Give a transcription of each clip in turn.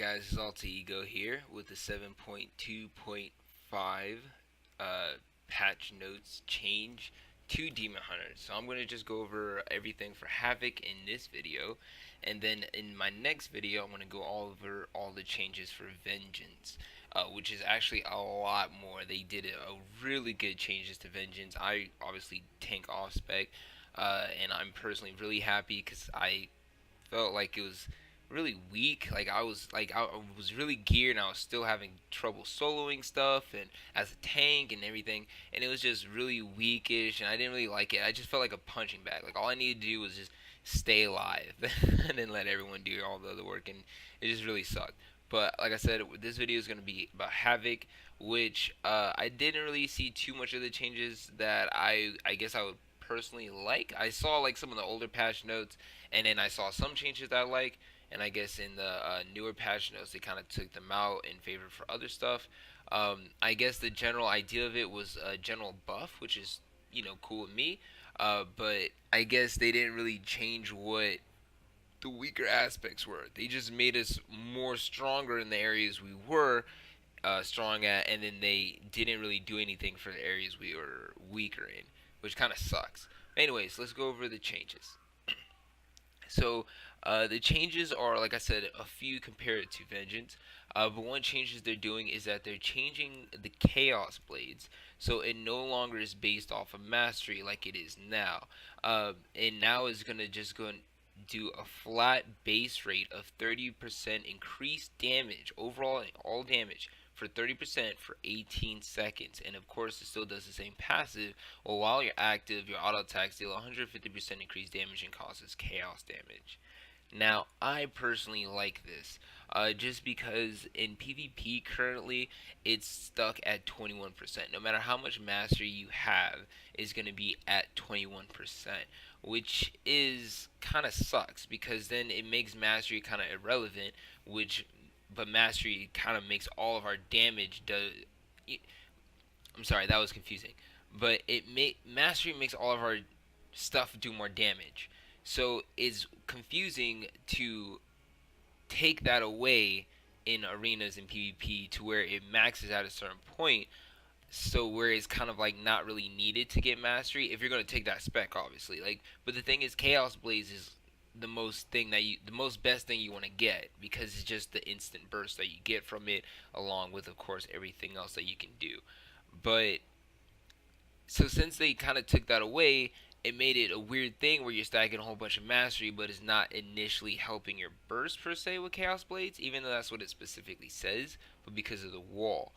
guys, it's Alta Ego here with the 7.2.5 patch notes change to Demon Hunters. So I'm going to just go over everything for Havoc in this video, and then in my next video I'm going to go over all the changes for Vengeance, which is actually a lot more. They did a really good changes to Vengeance. I obviously tank off spec, and I'm personally really happy because I felt like it was really weak. I was really geared, and I was still having trouble soloing stuff and as a tank and everything, and it was just really weakish, and I didn't really like it. I just felt like a punching bag. Like all I needed to do was just stay alive and then let everyone do all the other work, and it just really sucked. But like I said, this video is going to be about Havoc, which I didn't really see too much of the changes that I guess I would personally like. I saw like some of the older patch notes, and then I saw some changes that I like, and I guess in the newer patch notes they kind of took them out in favor for other stuff. I guess the general idea of it was a general buff, which is cool with me. But I guess they didn't really change what the weaker aspects were. They just made us more stronger in the areas we were strong at, and then they didn't really do anything for the areas we were weaker in, which kind of sucks. Anyways, let's go over the changes. So the changes are, like I said, a few compared to Vengeance. But one changes they're doing is that they're changing the Chaos Blades, so it no longer is based off of mastery like it is now. And now is gonna just go and do a flat base rate of 30% increased damage overall in all damage for 30% for 18 seconds. And of course, it still does the same passive. Well, while you're active, your auto attacks deal 150% increased damage and causes chaos damage. Now, I personally like this, just because in PvP currently it's stuck at 21%. No matter how much mastery you have, it's going to be at 21%, which is kind of sucks because then it makes mastery kind of irrelevant, which but mastery kind of makes all of our damage do. I'm sorry, that was confusing. But mastery makes all of our stuff do more damage. So it's confusing to take that away in arenas in PvP to where it maxes at a certain point. So where it's kind of like not really needed to get mastery if you're going to take that spec, obviously. But the thing is, Chaos Blaze is the most best thing you want to get because it's just the instant burst that you get from it, along with of course everything else that you can do. But so since they kind of took that away, it made it a weird thing where you're stacking a whole bunch of mastery, but it's not initially helping your burst per se with Chaos Blades, even though that's what it specifically says, but because of the wall.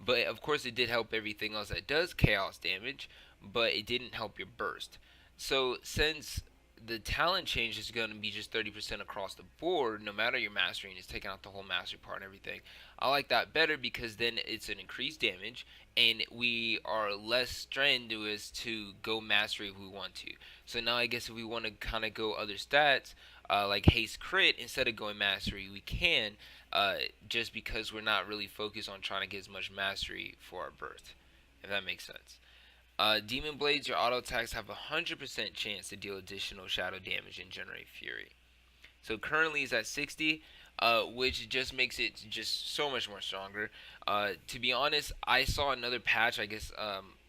But of course, it did help everything else that does chaos damage, but it didn't help your burst. So since the talent change is going to be just 30% across the board, no matter your mastering, it's taking out the whole mastery part and everything. I like that better because then it's an increased damage, and we are less strenuous to go mastery if we want to. So now I guess if we want to kind of go other stats, like haste crit, instead of going mastery, we can, just because we're not really focused on trying to get as much mastery for our burst, if that makes sense. Demon Blades, your auto attacks have a 100% chance to deal additional shadow damage and generate fury. So currently it's at 60, which just makes it just so much more stronger. To be honest, I saw another patch, I guess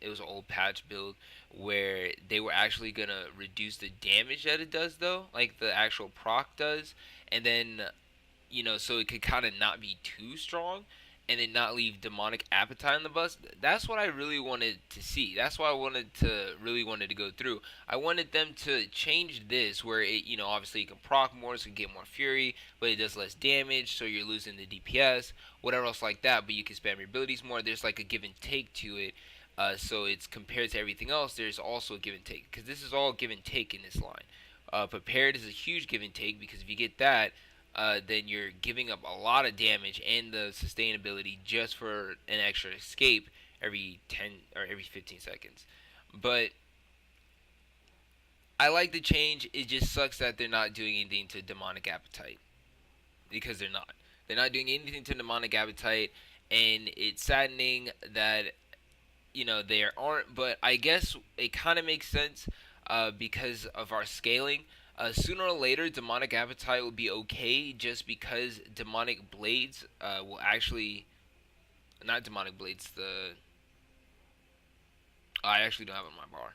it was an old patch build, where they were actually going to reduce the damage that it does though, like the actual proc does, and then, so it could kind of not be too strong, and then not leave demonic appetite in the bus. That's what I really wanted to see. That's why I really wanted to go through. I wanted them to change this where it, obviously you can proc more, so you can get more fury, but it does less damage, so you're losing the DPS, whatever else like that, but you can spam your abilities more. There's like a give and take to it. So it's compared to everything else, there's also a give and take, because this is all give and take in this line. Prepared is a huge give and take, because if you get that, then you're giving up a lot of damage and the sustainability just for an extra escape every 10 or every 15 seconds. But I like the change. It just sucks that they're not doing anything to demonic appetite, because they're not. They're not doing anything to demonic appetite, and it's saddening that they aren't. But I guess it kind of makes sense because of our scaling. Sooner or later, demonic appetite will be okay, just because demonic blades will actually, not demonic blades. I actually don't have it on my bar,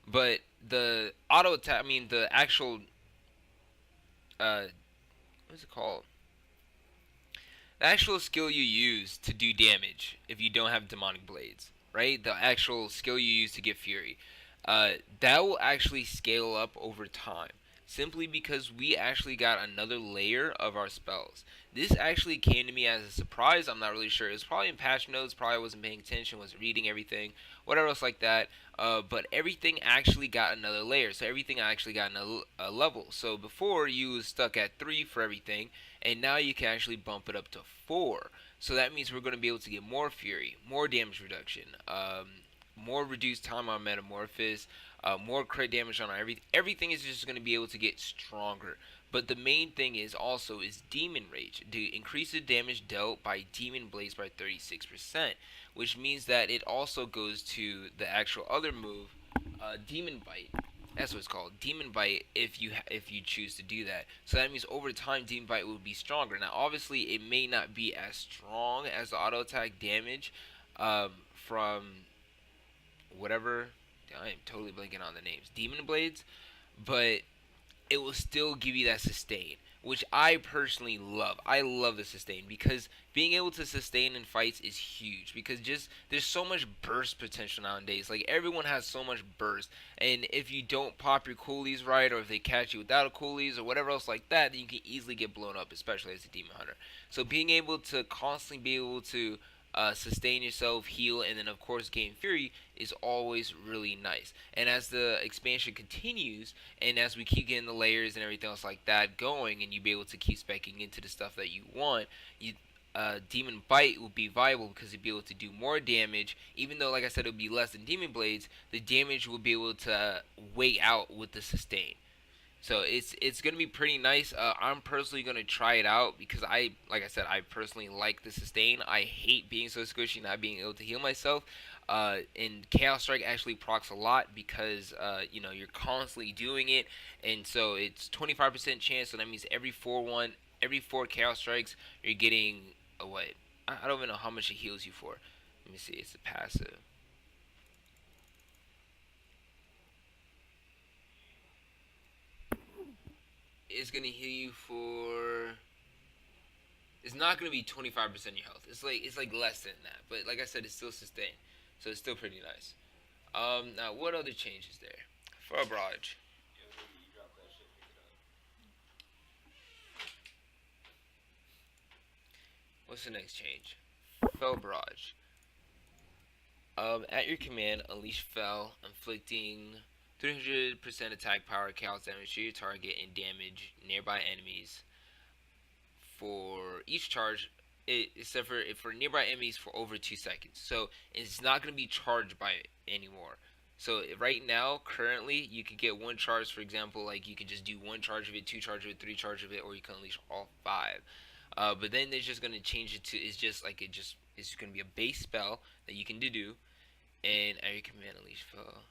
but the auto attack. I mean, the actual what's it called? The actual skill you use to do damage if you don't have demonic blades, right? The actual skill you use to get fury, that will actually scale up over time. Simply because we actually got another layer of our spells. This actually came to me as a surprise. I'm not really sure. It was probably in patch notes. Probably wasn't paying attention. Wasn't reading everything. Whatever else like that. But everything actually got another layer. So everything actually got a level. So before you was stuck at 3 for everything, and now you can actually bump it up to 4. So that means we're going to be able to get more fury, more damage reduction, more reduced time on metamorphosis, more crit damage on everything is just going to be able to get stronger. But the main thing is demon rage to increase the damage dealt by demon blades by 36%, which means that it also goes to the actual other move, demon bite. That's what it's called, demon bite. If you choose to do that, so that means over time demon bite will be stronger. Now, obviously, it may not be as strong as the auto attack damage from whatever. I am totally blanking on the names. Demon blades, but it will still give you that sustain, which I personally love. I love the sustain because being able to sustain in fights is huge, because just there's so much burst potential nowadays. Like, everyone has so much burst, and if you don't pop your coolies right, or if they catch you without a coolies or whatever else like that, then you can easily get blown up, especially as a demon hunter. So being able to constantly be able to sustain yourself, heal, and then of course gain fury is always really nice. And as the expansion continues, and as we keep getting the layers and everything else like that going, and you be able to keep specking into the stuff that you want, Demon Bite will be viable because you'll be able to do more damage. Even though, like I said, it'll be less than Demon Blades, the damage will be able to weigh out with the sustain. So it's gonna be pretty nice. I'm personally gonna try it out because like I said, I personally like the sustain. I hate being so squishy, not being able to heal myself. And Chaos Strike actually procs a lot because you're constantly doing it, and so it's 25% chance. So that means every four Chaos Strikes, you're getting a what? I don't even know how much it heals you for. Let me see. It's a passive. It's gonna heal you for. It's not gonna be 25% of your health. It's like less than that. But like I said, it's still sustained, so it's still pretty nice. Now what other changes there? For Barrage. What's the next change? Fell Barrage. At your command, unleash Fell, inflicting 300% attack power, chaos damage to your target, and damage nearby enemies for each charge, except for nearby enemies for over 2 seconds. So it's not going to be charged by it anymore. So right now, currently, you could get one charge. For example, like you could just do one charge of it, two charge of it, three charge of it, or you can unleash all five. But then they're just gonna change it to it's gonna be a base spell that you can do, and at your command unleash spell,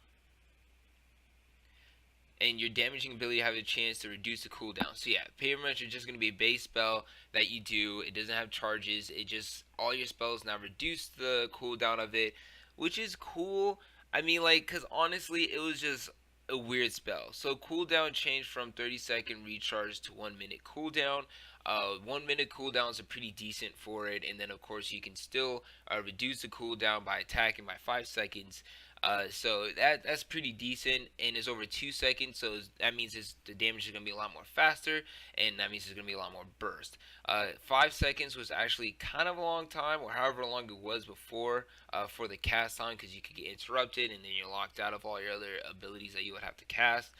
and your damaging ability have a chance to reduce the cooldown. So yeah, pretty much it's just gonna be a base spell that you do. It doesn't have charges. It just all your spells now reduce the cooldown of it, which is cool. I mean, like, cause honestly, it was just a weird spell. So cooldown changed from 30-second recharge to 1 minute cooldown. 1 minute cooldowns are pretty decent for it, and then of course you can still reduce the cooldown by attacking by 5 seconds. So that's pretty decent, and it's over 2 seconds. So that means the damage is gonna be a lot more faster, and that means it's gonna be a lot more burst. 5 seconds was actually kind of a long time, or however long it was before for the cast time, because you could get interrupted, and then you're locked out of all your other abilities that you would have to cast.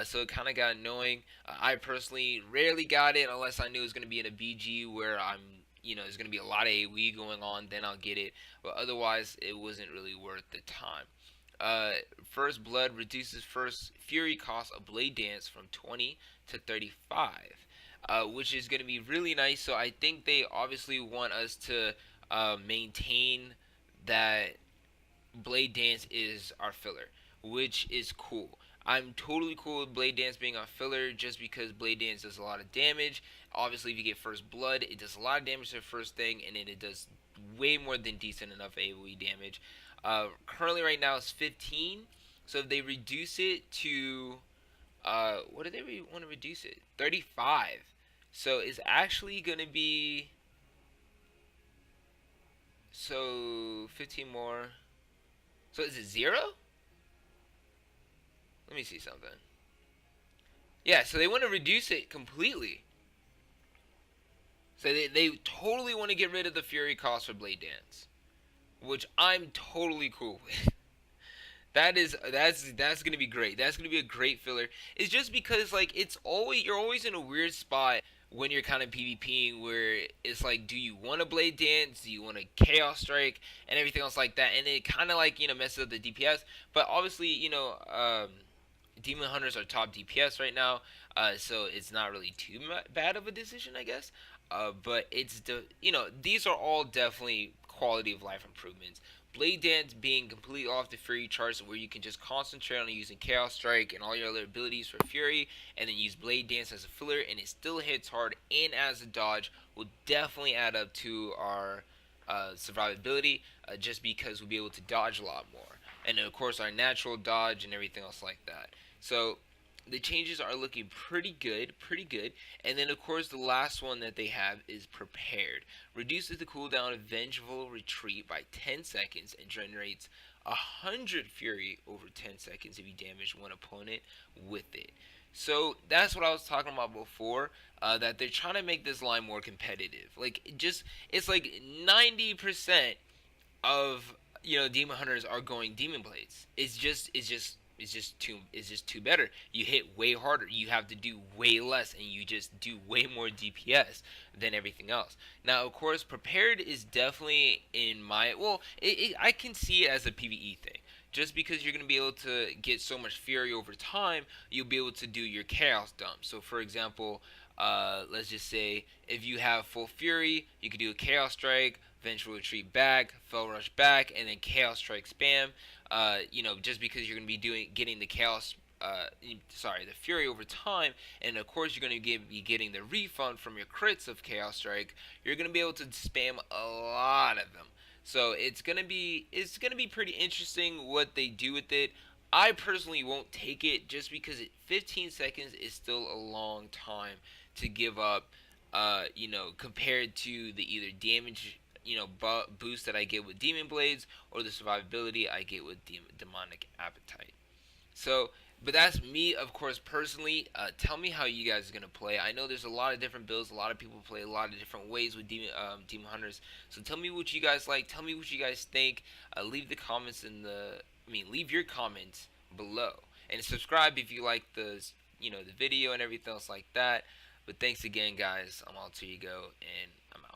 So it kind of got annoying. I personally rarely got it unless I knew it was going to be in a BG where there's going to be a lot of AoE going on, then I'll get it. But otherwise, it wasn't really worth the time. First Blood reduces first Fury cost of Blade Dance from 20 to 35, which is going to be really nice. So I think they obviously want us to maintain that Blade Dance is our filler, which is cool. I'm totally cool with Blade Dance being on filler just because Blade Dance does a lot of damage. Obviously, if you get first blood, it does a lot of damage to the first thing, and then it does way more than decent enough AoE damage. Currently, right now, it's 15. So if they reduce it to, what do they want to reduce it? 35. So it's actually going to be, so 15 more. So is it 0? Let me see something. Yeah, so they want to reduce it completely. So they totally want to get rid of the Fury cost for Blade Dance, which I'm totally cool with. That's gonna be great. That's gonna be a great filler. It's just because like you're always in a weird spot when you're kind of PvPing where it's like, do you want to Blade Dance? Do you want to Chaos Strike and everything else like that? And it kind of like messes up the DPS. But obviously Demon Hunters are top DPS right now, so it's not really too bad of a decision, I guess. But these are all definitely quality of life improvements. Blade Dance being completely off the Fury charts, where you can just concentrate on using Chaos Strike and all your other abilities for Fury, and then use Blade Dance as a filler, and it still hits hard and as a dodge, will definitely add up to our survivability, just because we'll be able to dodge a lot more. And then, of course, our natural dodge and everything else like that. So the changes are looking pretty good, pretty good. And then, of course, the last one that they have is Prepared. Reduces the cooldown of Vengeful Retreat by 10 seconds and generates 100 Fury over 10 seconds if you damage one opponent with it. So that's what I was talking about before. That they're trying to make this line more competitive. It's like 90% of demon hunters are going demon blades. It's just too better. You hit way harder. You have to do way less, and you just do way more DPS than everything else. Now, of course, prepared is definitely in my I can see it as a PVE thing. Just because you're going to be able to get so much fury over time, you'll be able to do your chaos dump. So, for example, let's just say if you have full fury, you could do a chaos strike, vengeful retreat back, fell rush back, and then chaos strike spam. Just because you're going to be getting the chaos, the fury over time, and of course you're going to be getting the refund from your crits of chaos strike. You're going to be able to spam a lot of them. So it's gonna be pretty interesting what they do with it. I personally won't take it just because 15 seconds is still a long time to give up. Compared to the either damage boost that I get with Demon Blades or the survivability I get with Demonic Appetite. So, but that's me, of course, personally. Tell me how you guys are gonna play. I know there's a lot of different builds. A lot of people play a lot of different ways with Demon Hunters. So tell me what you guys like. Tell me what you guys think. Leave the comments leave your comments below, and subscribe if you like the video and everything else like that. But thanks again, guys. I'm all to you go, and I'm out.